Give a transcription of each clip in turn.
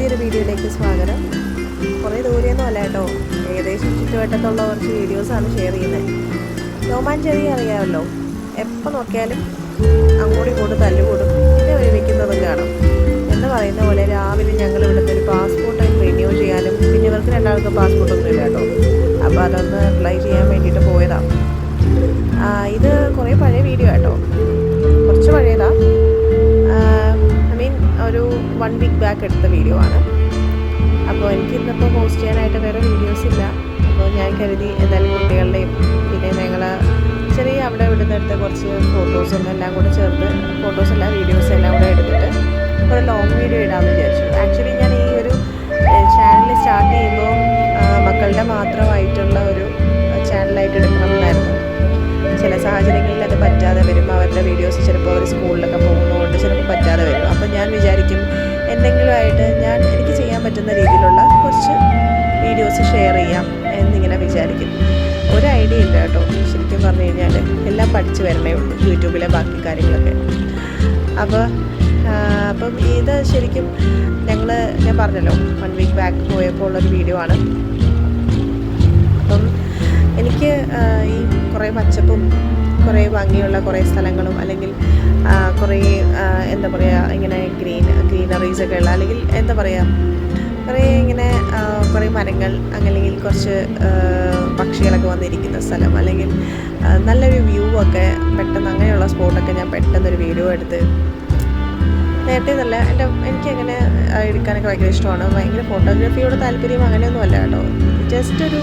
പുതിയൊരു വീഡിയോയിലേക്ക് സ്വാഗതം. കുറേ ദൂരെയൊന്നും അല്ല കേട്ടോ, ഏകദേശം ചുറ്റുവട്ടത്തുള്ള കുറച്ച് വീഡിയോസാണ് ഷെയർ ചെയ്യുന്നത്. രോമാഞ്ചേരി അറിയാമല്ലോ, എപ്പോൾ നോക്കിയാലും അങ്ങോട്ടും ഇങ്ങോട്ടും തല്ലുകൂടും, പിന്നെ ഒരുമിക്കുന്നതും കാണും. എന്ന് പറയുന്ന പോലെ രാവിലെ ഞങ്ങൾ ഇവിടുത്തെ ഒരു പാസ്പോർട്ട് റിന്യൂ ചെയ്യാനും, പിന്നെ ഇവർക്ക് രണ്ടാൾക്കും പാസ്പോർട്ടൊന്നും ഇല്ല കേട്ടോ. അപ്പോൾ അതൊന്ന് അപ്ലൈ ചെയ്യാൻ വേണ്ടിയിട്ട് പോയതാണ്. ഇത് കുറേ പഴയ വീഡിയോ കേട്ടോ, കുറച്ച് പഴയതാണ്. ഒരു 1 വീക്ക് ബാക്ക് എടുത്ത വീഡിയോ ആണ്. അപ്പോൾ എനിക്കിന്നിപ്പോൾ പോസ്റ്റ് ചെയ്യാനായിട്ട് വേറെ വീഡിയോസ് ഇല്ല. അപ്പോൾ ഞാൻ കരുതി എന്തായാലും കുട്ടികളുടെയും പിന്നെ ഞങ്ങൾ ചെറിയ അവിടെ ഇവിടുന്നെടുത്ത കുറച്ച് ഫോട്ടോസും എല്ലാം കൂടെ ചേർത്ത്, ഫോട്ടോസല്ല വീഡിയോസ് എല്ലാം കൂടെ എടുത്തിട്ട് ഒരു ലോങ് വീഡിയോ ഇടാമെന്ന് വിചാരിച്ചു. ആക്ച്വലി ഞാൻ ഈ ഒരു ചാനൽ സ്റ്റാർട്ട് ചെയ്യുമ്പോൾ മക്കളുടെ മാത്രമായിട്ടുള്ള ഒരു ചാനലായിട്ട് എടുക്കണമെന്നായിരുന്നു. ചില സാഹചര്യങ്ങളിൽ അത് പറ്റാതെ വരും. അവരുടെ വീഡിയോസ് ചിലപ്പോൾ അവർ സ്കൂളിലൊക്കെ പോകുന്നതുകൊണ്ട് ചിലപ്പോൾ പറ്റാതെ വരും. അപ്പോൾ ഞാൻ വിചാരിക്കും എന്തെങ്കിലുമായിട്ട് എനിക്ക് ചെയ്യാൻ പറ്റുന്ന രീതിയിലുള്ള കുറച്ച് വീഡിയോസ് ഷെയർ ചെയ്യാം എന്നിങ്ങനെ വിചാരിക്കും. ഒരു ഐഡിയ ഇല്ല കേട്ടോ, ശരിക്കും പറഞ്ഞു കഴിഞ്ഞാൽ എല്ലാം പഠിച്ചു വരണേ ഉള്ളൂ, യൂട്യൂബിലെ ബാക്കി കാര്യങ്ങളൊക്കെ. അപ്പം ഇത് ശരിക്കും ഞാൻ പറഞ്ഞല്ലോ 1 വീക്ക് ബാക്ക് പോയപ്പോൾ ഉള്ളൊരു വീഡിയോ ആണ്. അപ്പം എനിക്ക് ഈ കുറേ പച്ചപ്പും കുറേ ഭംഗിയുള്ള കുറേ സ്ഥലങ്ങളും, അല്ലെങ്കിൽ കുറേ എന്താ പറയുക, ഇങ്ങനെ ഗ്രീനറീസൊക്കെ ഉള്ള, അല്ലെങ്കിൽ എന്താ പറയുക, കുറേ ഇങ്ങനെ കുറേ മരങ്ങൾ, അല്ലെങ്കിൽ കുറച്ച് പക്ഷികളൊക്കെ വന്നിരിക്കുന്ന സ്ഥലം, അല്ലെങ്കിൽ നല്ലൊരു വ്യൂ ഒക്കെ പെട്ടെന്ന് അങ്ങനെയുള്ള സ്പോട്ടൊക്കെ ഞാൻ പെട്ടെന്നൊരു വീഡിയോ എടുത്ത്, നേരത്തെ നല്ല എനിക്കങ്ങനെ എടുക്കാനൊക്കെ ഭയങ്കര ഇഷ്ടമാണ്. ഭയങ്കര ഫോട്ടോഗ്രാഫിയോട് താല്പര്യം അങ്ങനെയൊന്നും അല്ല കേട്ടോ, ജസ്റ്റ് ഒരു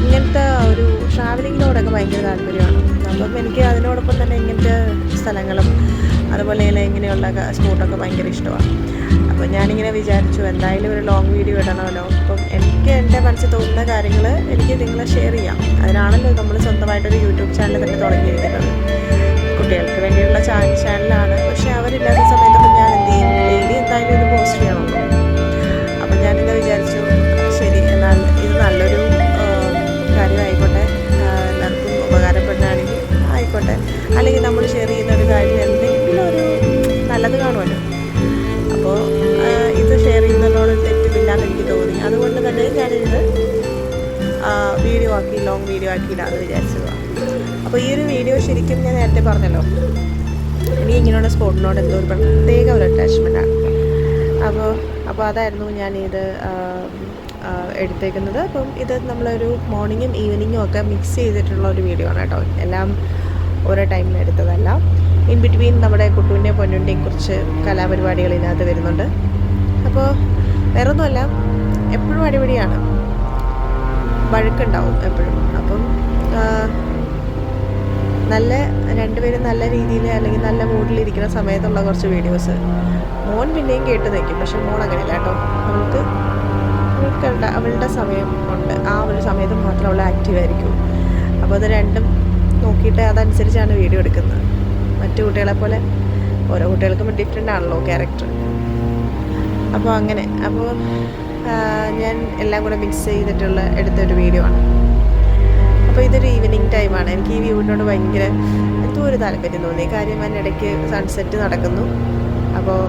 ഇങ്ങനത്തെ ഒരു ട്രാവലിങ്ങിനോടൊക്കെ ഭയങ്കര താല്പര്യമാണ്. അപ്പം എനിക്ക് അതിനോടൊപ്പം തന്നെ ഇങ്ങനത്തെ സ്ഥലങ്ങളും അതുപോലെ ഇങ്ങനെയുള്ള സ്പോട്ടൊക്കെ ഭയങ്കര ഇഷ്ടമാണ്. അപ്പോൾ ഞാനിങ്ങനെ വിചാരിച്ചു എന്തായാലും ഒരു ലോങ് വീഡിയോ ഇടണമല്ലോ. അപ്പം എനിക്ക് എൻ്റെ മനസ്സിൽ തോന്നുന്ന കാര്യങ്ങൾ എനിക്ക് നിങ്ങളെ ഷെയർ ചെയ്യാം. അതിനാണല്ലോ നമ്മൾ സ്വന്തമായിട്ടൊരു യൂട്യൂബ് ചാനൽ തന്നെ തുടങ്ങിയിരിക്കുന്നത്. കുട്ടികൾക്ക് വേണ്ടിയുള്ള ചാനലാണ്. പക്ഷേ അവരില്ലാത്ത സമയത്തൊക്കെ ഞാൻ എന്ത് ചെയ്യും, ഡെയിലി എന്തായാലും ഒരു പോസ്റ്റ് ചെയ്യണമല്ലോ. അപ്പം ഞാനിങ്ങനെ വിചാരിച്ചു, ശരി എന്നാൽ ഇത് നല്ലൊരു കാര്യമായിക്കോട്ടെ, എല്ലാവർക്കും ഉപകാരപ്പെടുകയാണെങ്കിൽ ആയിക്കോട്ടെ, അല്ലെങ്കിൽ നമ്മൾ ഷെയർ ചെയ്യുന്ന ഒരു കാര്യം എന്തെങ്കിലും ഒരു നല്ലത് കാണുമല്ലോ. അപ്പോൾ ഇത് ഷെയർ ചെയ്യുന്നതിനോട് തെറ്റില്ലാന്ന് എനിക്ക് തോന്നി. അതുകൊണ്ട് തന്നെ ഞാനിത് ലോങ് വീഡിയോ ആക്കിയില്ലാന്ന് വിചാരിച്ചതാണ്. അപ്പോൾ ഈ ഒരു വീഡിയോ ശരിക്കും ഞാൻ നേരത്തെ പറഞ്ഞല്ലോ, എനിക്ക് ഇങ്ങനെയുള്ള സ്പോട്ടിനോട് എന്തോ ഒരു പ്രത്യേക ഒരു അറ്റാച്ച്മെൻറ്റാണ്. അപ്പോൾ അതായിരുന്നു ഞാനിത് എടുത്തേക്കുന്നത്. അപ്പം ഇത് നമ്മളൊരു മോർണിംഗും ഈവനിങ്ങും ഒക്കെ മിക്സ് ചെയ്തിട്ടുള്ള ഒരു വീഡിയോ ആണ് കേട്ടോ. എല്ലാം ഓരോ ടൈമിൽ എടുത്തതല്ല. ഇൻ ബിറ്റ്വീൻ നമ്മുടെ കുട്ടുവിൻ്റെയും പൊന്നുവിൻ്റെയും കുറച്ച് കലാപരിപാടികൾ ഇതിനകത്ത് വരുന്നുണ്ട്. അപ്പോൾ വേറൊന്നുമല്ല, എപ്പോഴും അടിപൊളിയാണ്, വഴക്കുണ്ടാവും എപ്പോഴും. അപ്പം രണ്ടുപേരും നല്ല രീതിയിൽ അല്ലെങ്കിൽ നല്ല മൂഡിലിരിക്കുന്ന സമയത്തുള്ള കുറച്ച് വീഡിയോസ്. മോൻ പിന്നെയും കേട്ട് നിൽക്കും, പക്ഷെ മോൻ അങ്ങനെയല്ല കേട്ടോ. അവളുടെ സമയം ഉണ്ട്, ആ ഒരു സമയത്ത് മാത്രം അവൾ ആക്റ്റീവായിരിക്കും. അപ്പോൾ അത് രണ്ടും നോക്കിയിട്ട് അതനുസരിച്ചാണ് വീഡിയോ എടുക്കുന്നത്. മറ്റു കുട്ടികളെ പോലെ ഓരോ കുട്ടികൾക്കും ഡിഫറെൻ്റ് ആണല്ലോ ക്യാരക്ടർ. അപ്പോൾ ഞാൻ എല്ലാം കൂടെ മിക്സ് ചെയ്തിട്ടുള്ള എടുത്തൊരു വീഡിയോ ആണ്. അപ്പോൾ ഇതൊരു ഈവനിങ് ടൈമാണ്. എനിക്ക് ഈ വ്യൂവിനോട് ഭയങ്കര എന്തോ ഒരു താല്പര്യം തോന്നി. കാര്യം അതിനിടയ്ക്ക് സൺസെറ്റ് നടക്കുന്നു. അപ്പോൾ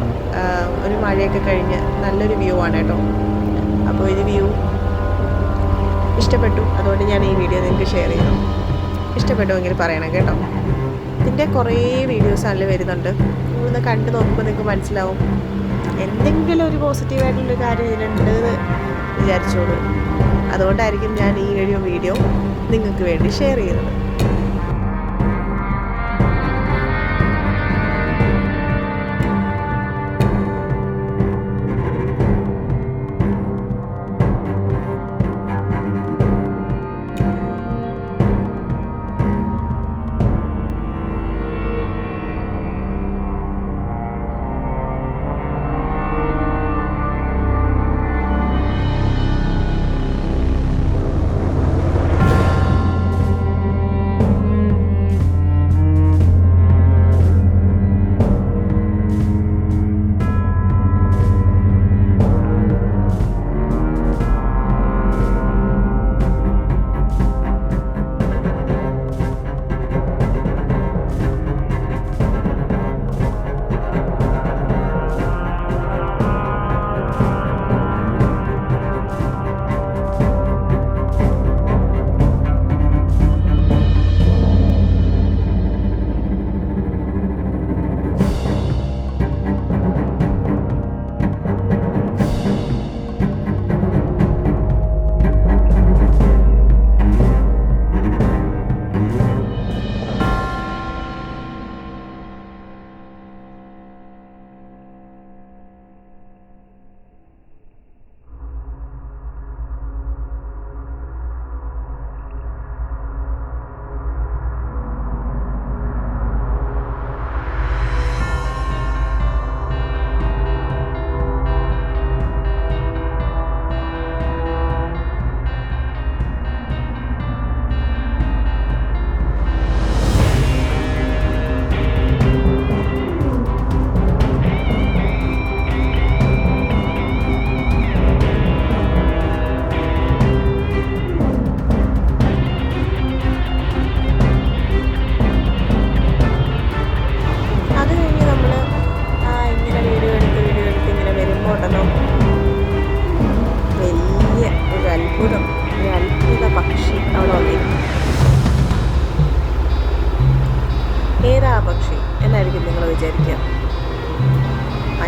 ഒരു മഴയൊക്കെ കഴിഞ്ഞ് നല്ലൊരു വ്യൂ ആണ് കേട്ടോ. അപ്പോൾ ഇത് വ്യൂ ഇഷ്ടപ്പെട്ടു, അതുകൊണ്ട് ഞാൻ ഈ വീഡിയോ നിങ്ങൾക്ക് ഷെയർ ചെയ്യുന്നു. ഇഷ്ടപ്പെട്ടുവെങ്കിൽ പറയണം കേട്ടോ. ഇതിൻ്റെ കുറേ വീഡിയോസ് അതിൽ വരുന്നുണ്ട്. നിങ്ങളൊന്ന് കണ്ടു നോക്കുമ്പോൾ നിങ്ങൾക്ക് മനസ്സിലാവും എന്തെങ്കിലും ഒരു പോസിറ്റീവായിട്ടുള്ളൊരു കാര്യം ഇതിലുണ്ടെന്ന് വിചാരിച്ചോളൂ. അതുകൊണ്ടായിരിക്കും ഞാൻ ഈ വീഡിയോ നിങ്ങൾക്ക് വേണ്ടി ഷെയർ ചെയ്യുന്നത്.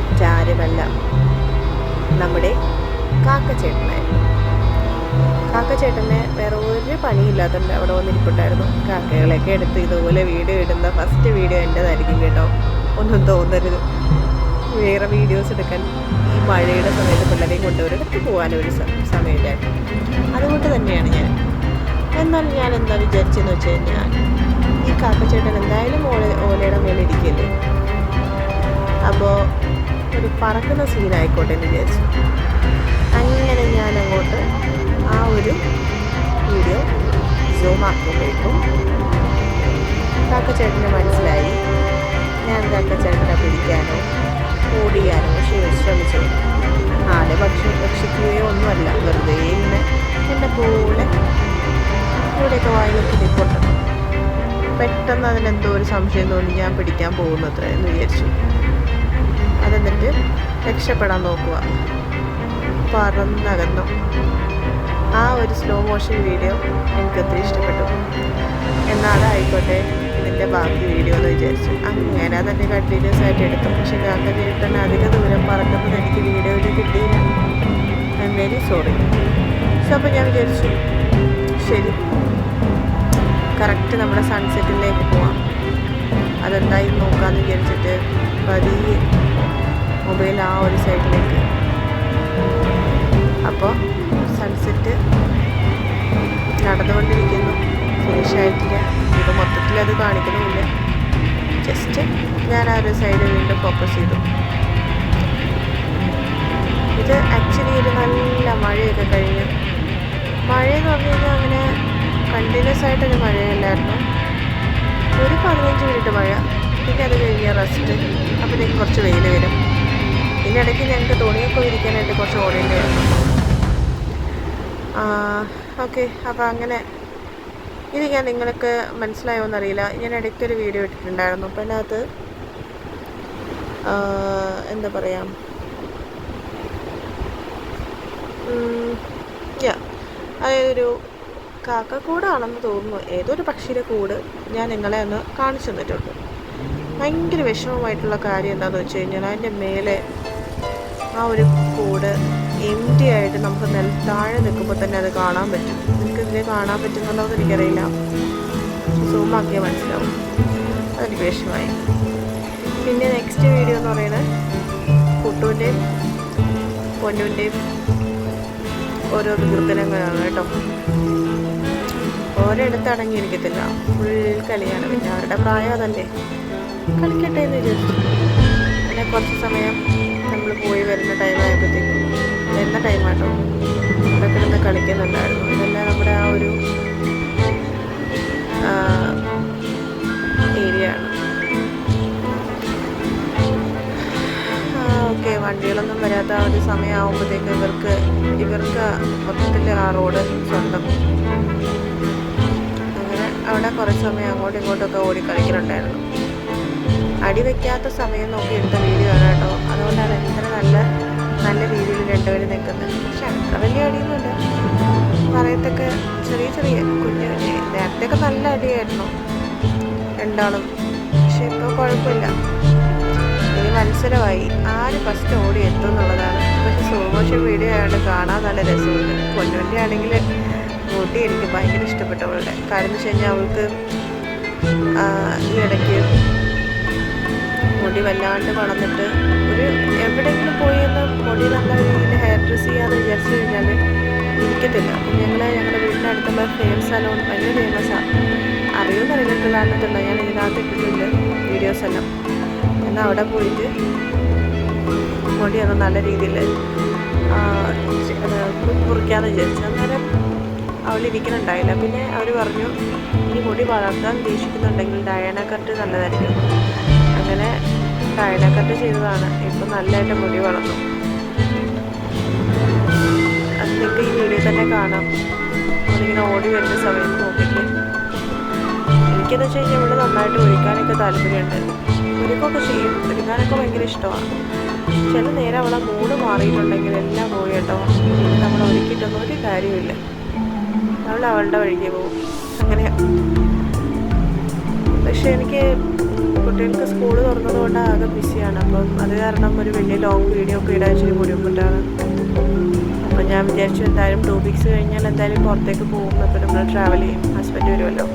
മറ്റാരുമല്ല, നമ്മുടെ കാക്കച്ചേട്ടനായിരുന്നു. കാക്കച്ചേട്ടന് വേറെ ഒരു പണിയില്ലാത്തതുകൊണ്ട് അവിടെ വന്നിരിപ്പുണ്ടായിരുന്നു. കാക്കകളെയൊക്കെ എടുത്ത് ഇതുപോലെ വീഡിയോ ഇടുന്ന ഫസ്റ്റ് വീഡിയോ എൻ്റെതായിരിക്കും കേട്ടോ, ഒന്നും തോന്നരുത്. വേറെ വീഡിയോസ് എടുക്കാൻ ഈ മഴയുടെ സമയത്ത് പിള്ളേരെയും കൊണ്ട് ഒരിടത്ത് പോകാനൊരു സമയമില്ലായിരുന്നു. അതുകൊണ്ട് തന്നെയാണ് ഞാൻ. എന്നാൽ ഞാൻ എന്താ വിചാരിച്ചെന്ന് വെച്ച് കഴിഞ്ഞാൽ, ഈ കാക്കച്ചേട്ടൻ എന്തായാലും ഓലയുടെ മേലെ ഇരിക്കില്ലേ, അപ്പോൾ ഒരു പറക്കുന്ന സീനായിക്കോട്ടെ എന്ന് വിചാരിച്ചു. അങ്ങനെ ഞാൻ അങ്ങോട്ട് ആ ഒരു വീഡിയോ സൂം ആക്കുമ്പോഴേക്കും കാക്കച്ചേട്ടന് മനസ്സിലായി ഞാൻ കാക്കച്ചേട്ടനെ പിടിക്കാനോ ഓടിയാനോ ശ്രമിച്ചു. ആരെ ഭക്ഷിക്കുകയോ ഒന്നുമല്ല, വെറുതെ ഇങ്ങനെ എന്നെ പോലെ ഇവിടെയൊക്കെ വായിലൊക്കെ നിൽപ്പുണ്ട്. പെട്ടെന്ന് അതിനെന്തോ ഒരു സംശയം തോന്നി ഞാൻ പിടിക്കാൻ പോകുന്നത്ര എന്ന് വിചാരിച്ചു. അതെന്നിട്ട് രക്ഷപ്പെടാൻ നോക്കുക, പറന്നകന്നു. ആ ഒരു സ്ലോ മോഷൻ വീഡിയോ എനിക്കൊത്തിരി ഇഷ്ടപ്പെട്ടു. എന്നാൽ ആയിക്കോട്ടെ ഇതിൻ്റെ ബാക്കി വീഡിയോ എന്ന് വിചാരിച്ചു. അങ്ങനെ അതെന്നെ കണ്ടിന്യൂസ് ആയിട്ട് എടുത്തു. പക്ഷെ കാക്കച്ചേട്ടൻ അധിക ദൂരം പറക്കുന്നത് എനിക്ക് വീഡിയോയിൽ കിട്ടിയില്ല. I am very sorry. അപ്പോൾ ഞാൻ വിചാരിച്ചു ശരി, കറക്റ്റ് നമ്മുടെ സൺസെറ്റിലേക്ക് പോവാം, അതെന്തായി നോക്കാമെന്ന് വിചാരിച്ചിട്ട് പതിയെ മൊബൈൽ ആ ഒരു സൈഡിലേക്ക്. അപ്പോൾ സൺസെറ്റ് നടന്നുകൊണ്ടിരിക്കുന്നു, ഫിനിഷായിട്ടില്ല. ഇത് മൊത്തത്തിൽ അത് കാണിക്കുന്നുമില്ല. ജസ്റ്റ് ഞാൻ ആ ഒരു സൈഡ് വീണ്ടും ഫോക്കസ് ചെയ്തു. ഇത് ആക്ച്വലി ഒരു നല്ല മഴയൊക്കെ കഴിഞ്ഞു. മഴയെന്ന് പറഞ്ഞു കഴിഞ്ഞാൽ അങ്ങനെ കണ്ടിന്യൂസ് ആയിട്ടൊരു മഴയല്ലായിരുന്നു. ഒരു 15 മിനിറ്റ് മഴ, പിന്നെ അത് കഴിഞ്ഞ് റെസ്റ്റ്. അപ്പോഴത്തേക്കും കുറച്ച് വെയിൽ വരും. ഇതിനിടയ്ക്ക് ഞങ്ങൾക്ക് തുണിയൊക്കെ വിരിക്കാനായിട്ട് കുറച്ച് ഓടേണ്ടി വരും. ഓക്കെ, അപ്പോൾ അങ്ങനെ ഇത് ഞാൻ നിങ്ങൾക്ക് മനസ്സിലായോ എന്നറിയില്ല. ഞാൻ ഇടയ്ക്കൊരു വീഡിയോ ഇട്ടിട്ടുണ്ടായിരുന്നു. അപ്പോൾ അതിനകത്ത് എന്താ പറയുക, അതൊരു കാക്കക്കൂടാണെന്ന് തോന്നുന്നു, ഏതൊരു പക്ഷിയുടെ കൂട് ഞാൻ നിങ്ങളെ ഒന്ന് കാണിച്ചു തന്നിട്ടുണ്ട്. ഭയങ്കര വിഷമമായിട്ടുള്ള കാര്യം എന്താണെന്ന് വെച്ച് കഴിഞ്ഞാൽ, അതിൻ്റെ മേലെ ആ ഒരു കൂട് എംറ്റി ആയിട്ട് നമുക്ക് താഴെ നിൽക്കുമ്പോൾ തന്നെ അത് കാണാൻ പറ്റും. നിങ്ങൾക്ക് ഇതിനെ കാണാൻ പറ്റുന്നുണ്ടോ എന്ന് എനിക്കറിയില്ല, സൂമാക്കിയാൽ മനസ്സിലാവും. അതെനിക്ക് വിഷമമായി. പിന്നെ നെക്സ്റ്റ് വീഡിയോ എന്ന് പറയുന്നത് കുട്ടുവിൻ്റെയും പൊന്നുവിൻ്റെയും ഓരോ വികൃതനങ്ങളാണ് കേട്ടോ. ഓരോയിടത്ത് അടങ്ങിയിരിക്കത്തില്ല, ഫുൾ കളിയാണ്. പിന്നെ അവരുടെ പ്രായം അതല്ലേ, കളിക്കട്ടെ എന്ന് വിചാരിച്ചു. പിന്നെ കുറച്ച് സമയം നമ്മൾ പോയി വരുന്ന ടൈമായപ്പോഴത്തേക്കും, വരുന്ന ടൈമാട്ടോ, അവിടെ കിടന്ന് കളിക്കുന്നുണ്ടായിരുന്നു. ഇതെല്ലാം നമ്മുടെ ആ ഒരു ഏരിയ ആണ്. ഓക്കെ, വണ്ടികളൊന്നും വരാത്ത ആ ഒരു സമയമാകുമ്പോഴത്തേക്ക് ഇവർക്ക് മൊത്തത്തിൽ ആ റോഡ് സ്വന്തം. അങ്ങനെ അവിടെ കുറച്ച് സമയം അങ്ങോട്ടും ഇങ്ങോട്ടൊക്കെ ഓടി കളിക്കുന്നുണ്ടായിരുന്നു. അടി വയ്ക്കാത്ത സമയം നോക്കി എടുത്ത വീഡിയോ ആണ് കേട്ടോ. അതുകൊണ്ടാണ് ഇത്ര നല്ല രീതിയിൽ രണ്ടുപേരും നിൽക്കുന്നത്. പക്ഷെ അത്ര വലിയ അടിയൊന്നുമില്ല, പറയത്തൊക്കെ ചെറിയ കുഞ്ഞു. നേരത്തെയൊക്കെ നല്ല അടിയായിരുന്നു രണ്ടാളും, പക്ഷെ ഇപ്പോൾ കുഴപ്പമില്ല. ഇനി മത്സരമായി, ആര് ഫസ്റ്റ് ഓടി എത്തും എന്നുള്ളതാണ്. പക്ഷെ സോമോഷൻ വീഡിയോ ആയതുകൊണ്ട് കാണാൻ നല്ല രസമുണ്ട്. പൊന്നുവിൻ്റെ ആണെങ്കിൽ കൂട്ടി എനിക്ക് ഭയങ്കര ഇഷ്ടപ്പെട്ടവളുടെ കാര്യം എന്ന് വെച്ച് കഴിഞ്ഞാൽ, അവൾക്ക് ഈ ഇടയ്ക്ക് മുടി വല്ലാണ്ട് വളർന്നിട്ട് ഒരു എവിടെയെങ്കിലും പോയി ഒന്ന് മുടി നല്ല രീതിയിൽ ഹെയർ ഡ്രസ് ചെയ്യാമെന്ന് വിചാരിച്ചു കഴിഞ്ഞാൽ ഇരിക്കത്തില്ല. അപ്പം ഞങ്ങളുടെ വീടിനടുത്തുള്ള ഹെയർ സലോൺ ഭയങ്കര ഫേമസാണ്. അറിയുമെന്ന് അറിയില്ല, അറിഞ്ഞിട്ടില്ല, ഞാൻ ഇതിനകത്ത് ഇട്ടിട്ടുണ്ട് വീഡിയോസ് എല്ലാം. എന്നാൽ അവിടെ പോയിട്ട് മുടി ഒന്ന് നല്ല രീതിയിൽ മുറിക്കാമെന്ന് വിചാരിച്ചു. അന്നേരം അവളിരിക്കുന്നുണ്ടായില്ല. പിന്നെ അവർ പറഞ്ഞു, ഈ മുടി വളർത്താൻ ഉദ്ദേശിക്കുന്നുണ്ടെങ്കിൽ ഡയാന കട്ട് നല്ലതായിരിക്കും. അങ്ങനെ ഡയാന കട്ട് ചെയ്തതാണ്. ഇപ്പം നല്ലതായിട്ട് മുടി വളർന്നു. അത് നിങ്ങൾക്ക് ഈ വീഡിയോ തന്നെ കാണാം. അതിങ്ങനെ ഓടി വരുന്ന സമയത്ത് നോക്കിയിട്ട് എനിക്കെന്ന് വെച്ച് കഴിഞ്ഞാൽ ഇവിടെ നന്നായിട്ട് ഒഴിക്കാനൊക്കെ താല്പര്യമുണ്ട്. ഒരുക്കൊക്കെ ചെയ്യും, ഒരുക്കാനൊക്കെ ഭയങ്കര ഇഷ്ടമാണ്. ചില നേരം അവളെ മൂഡ് മാറിയിട്ടുണ്ടെങ്കിൽ എല്ലാം പോയി കേട്ടോ. നമ്മൾ ഒരുക്കിയിട്ടൊന്നും ഒരു കാര്യമില്ല, അവളുടെ വഴിക്ക് പോകും. അങ്ങനെ പക്ഷേ എനിക്ക് കുട്ടികൾക്ക് സ്കൂൾ തുറന്നതുകൊണ്ട് ആകെ ബിസിയാണ്. അപ്പം അത് കാരണം ഒരു വലിയ ലോങ് വീഡിയോ ഒക്കെ ഇടാൻ ഇച്ചിരി ബുദ്ധിമുട്ടാണ്. അപ്പോൾ ഞാൻ വിചാരിച്ചു എന്തായാലും 2 വീക്സ് കഴിഞ്ഞാൽ എന്തായാലും പുറത്തേക്ക് പോകും. അപ്പോൾ നമ്മൾ ട്രാവൽ ചെയ്യും, ഹസ്ബൻഡ് വരുമല്ലോ.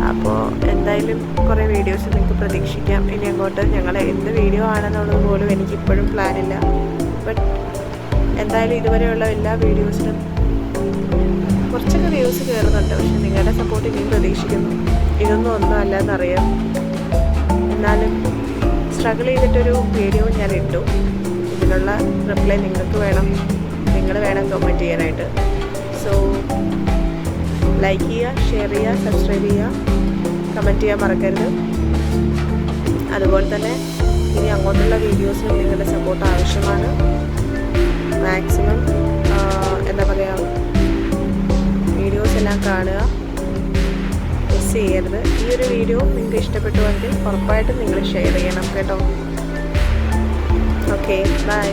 അപ്പോൾ എന്തായാലും കുറേ വീഡിയോസ് നിങ്ങൾക്ക് പ്രതീക്ഷിക്കാം ഇനി അങ്ങോട്ട്. ഞങ്ങൾ എന്ത് വീഡിയോ ആണെന്നുള്ളത് പോലും എനിക്കിപ്പോഴും പ്ലാനില്ല. ബട്ട് എന്തായാലും ഇതുവരെയുള്ള എല്ലാ വീഡിയോസിനും കുറച്ചൊക്കെ വ്യൂസ് കയറുന്നുണ്ട്. പക്ഷെ നിങ്ങളുടെ സപ്പോർട്ട് ഇനിയും പ്രതീക്ഷിക്കുന്നു. ഇതൊന്നും ഒന്നും അല്ലെന്നറിയാം. എന്നാലും സ്ട്രഗിൾ ചെയ്തിട്ടൊരു വീഡിയോ ഞാൻ ഇട്ടു. ഇതിനുള്ള റിപ്ലൈ നിങ്ങൾക്ക് വേണം, നിങ്ങൾ വേണം കമൻറ്റ് ചെയ്യാനായിട്ട്. സോ ലൈക്ക് ചെയ്യുക, ഷെയർ ചെയ്യുക, സബ്സ്ക്രൈബ് ചെയ്യുക, കമൻറ്റ് ചെയ്യാൻ മറക്കരുത്. അതുപോലെ തന്നെ ഇനി അങ്ങോട്ടുള്ള വീഡിയോസിനും നിങ്ങളുടെ സപ്പോർട്ട് ആവശ്യമാണ്. മാക്സിമം എന്താ പറയുക, വീഡിയോസ് എല്ലാം കാണുക, മിസ് ചെയ്യരുത്. ഈ ഒരു വീഡിയോ നിങ്ങൾക്ക് ഇഷ്ടപ്പെട്ടുവെങ്കിൽ ഉറപ്പായിട്ടും നിങ്ങൾ ഷെയർ ചെയ്യണം കേട്ടോ. Okay, by.